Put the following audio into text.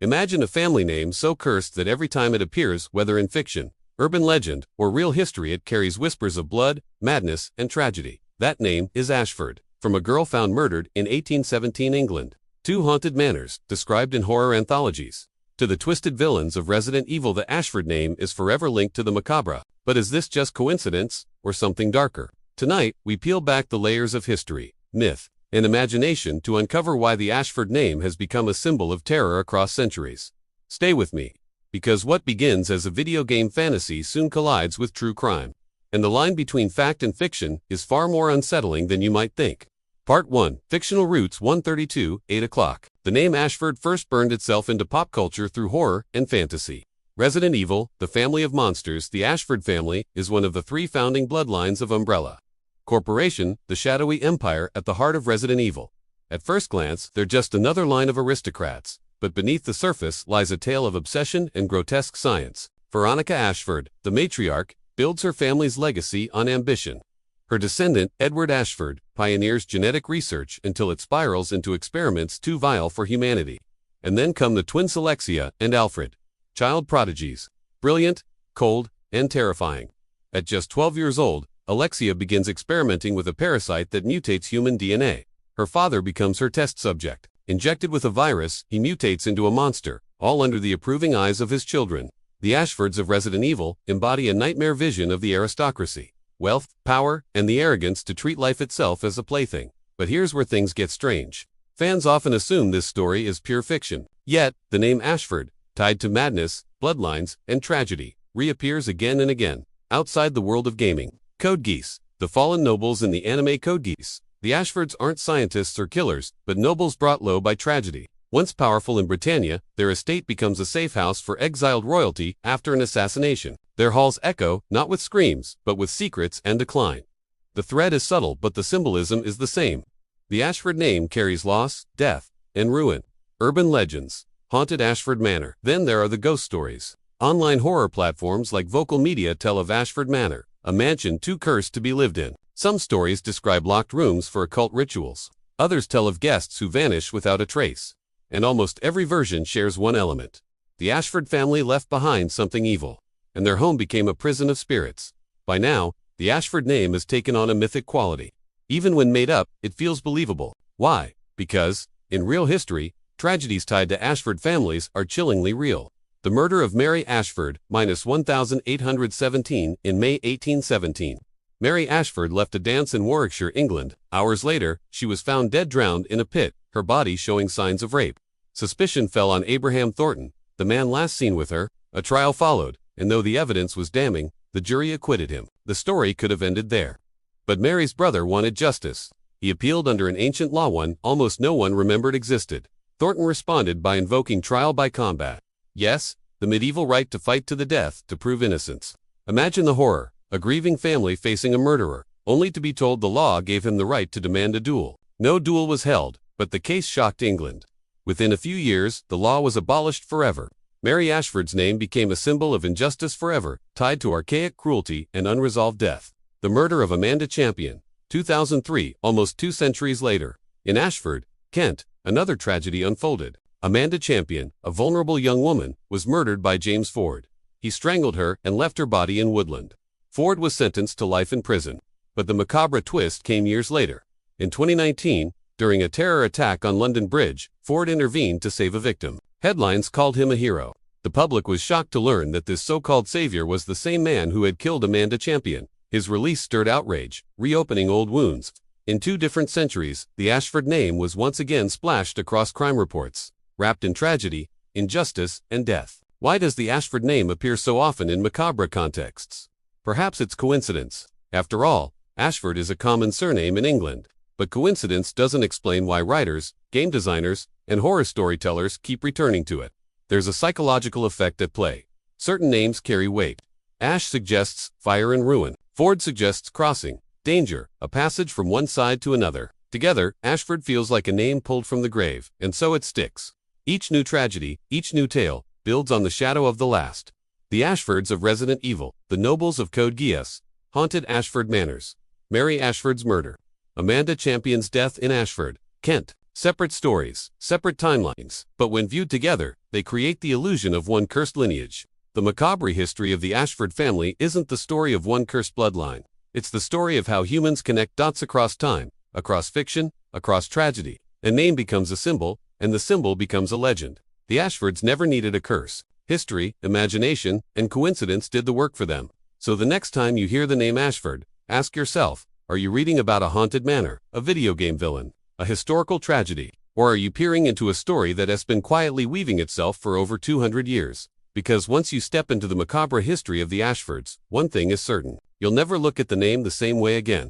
Imagine a family name so cursed that every time it appears, whether in fiction, urban legend, or real history, it carries whispers of blood, madness, and tragedy. That name is Ashford, from a girl found murdered in 1817 England, to haunted manors, described in horror anthologies, to the twisted villains of Resident Evil. The Ashford name is forever linked to the macabre. But is this just coincidence, or something darker? Tonight, we peel back the layers of history, myth, and imagination to uncover why the Ashford name has become a symbol of terror across centuries. Stay with me, because what begins as a video game fantasy soon collides with true crime. And the line between fact and fiction is far more unsettling than you might think. Part 1. Fictional Roots 132, 8 o'clock. The name Ashford first burned itself into pop culture through horror and fantasy. Resident Evil, the family of monsters. The Ashford family is one of the 3 founding bloodlines of Umbrella Corporation, the shadowy empire at the heart of Resident Evil. At first glance, they're just another line of aristocrats, but beneath the surface lies a tale of obsession and grotesque science. Veronica Ashford, the matriarch, builds her family's legacy on ambition. Her descendant, Edward Ashford, pioneers genetic research until it spirals into experiments too vile for humanity. And then come the twins Alexia and Alfred, child prodigies, brilliant, cold, and terrifying. At just 12 years old, Alexia begins experimenting with a parasite that mutates human DNA. Her father becomes her test subject. Injected with a virus, he mutates into a monster, all under the approving eyes of his children. The Ashfords of Resident Evil embody a nightmare vision of the aristocracy, wealth, power, and the arrogance to treat life itself as a plaything. But here's where things get strange. Fans often assume this story is pure fiction. Yet, the name Ashford, tied to madness, bloodlines, and tragedy, reappears again and again. Outside the world of gaming. Code Geass, the fallen nobles in the anime Code Geass. The Ashfords aren't scientists or killers, but nobles brought low by tragedy. Once powerful in Britannia, their estate becomes a safe house for exiled royalty after an assassination. Their halls echo, not with screams, but with secrets and decline. The thread is subtle, but the symbolism is the same. The Ashford name carries loss, death, and ruin. Urban legends. Haunted Ashford Manor. Then there are the ghost stories. Online horror platforms like Vocal Media tell of Ashford Manor, a mansion too cursed to be lived in. Some stories describe locked rooms for occult rituals. Others tell of guests who vanish without a trace. And almost every version shares one element. The Ashford family left behind something evil, and their home became a prison of spirits. By now, the Ashford name has taken on a mythic quality. Even when made up, it feels believable. Why? Because, in real history, tragedies tied to Ashford families are chillingly real. The murder of Mary Ashford, -1817, in May 1817. Mary Ashford left a dance in Warwickshire, England. Hours later, she was found dead, drowned in a pit, her body showing signs of rape. Suspicion fell on Abraham Thornton, the man last seen with her. A trial followed, and though the evidence was damning, the jury acquitted him. The story could have ended there. But Mary's brother wanted justice. He appealed under an ancient law one almost no one remembered existed. Thornton responded by invoking trial by combat. Yes, the medieval right to fight to the death to prove innocence. Imagine the horror, a grieving family facing a murderer, only to be told the law gave him the right to demand a duel. No duel was held, but the case shocked England. Within a few years, the law was abolished forever. Mary Ashford's name became a symbol of injustice forever, tied to archaic cruelty and unresolved death. The murder of Amanda Champion, 2003, almost 2 centuries later. In Ashford, Kent, another tragedy unfolded. Amanda Champion, a vulnerable young woman, was murdered by James Ford. He strangled her and left her body in Woodland. Ford was sentenced to life in prison. But the macabre twist came years later. In 2019, during a terror attack on London Bridge, Ford intervened to save a victim. Headlines called him a hero. The public was shocked to learn that this so-called savior was the same man who had killed Amanda Champion. His release stirred outrage, reopening old wounds. In 2 different centuries, the Ashford name was once again splashed across crime reports, wrapped in tragedy, injustice, and death. Why does the Ashford name appear so often in macabre contexts? Perhaps it's coincidence. After all, Ashford is a common surname in England. But coincidence doesn't explain why writers, game designers, and horror storytellers keep returning to it. There's a psychological effect at play. Certain names carry weight. Ash suggests fire and ruin. Ford suggests crossing, danger, a passage from one side to another. Together, Ashford feels like a name pulled from the grave, and so it sticks. Each new tragedy, each new tale, builds on the shadow of the last. The Ashfords of Resident Evil, the nobles of Code Geass, haunted Ashford Manors. Mary Ashford's murder. Amanda Champion's death in Ashford, Kent. Separate stories, separate timelines, but when viewed together, they create the illusion of one cursed lineage. The macabre history of the Ashford family isn't the story of one cursed bloodline. It's the story of how humans connect dots across time, across fiction, across tragedy. A name becomes a symbol, and the symbol becomes a legend. The Ashfords never needed a curse. History, imagination, and coincidence did the work for them. So the next time you hear the name Ashford, ask yourself, are you reading about a haunted manor, a video game villain, a historical tragedy, or are you peering into a story that has been quietly weaving itself for over 200 years? Because once you step into the macabre history of the Ashfords, one thing is certain. You'll never look at the name the same way again.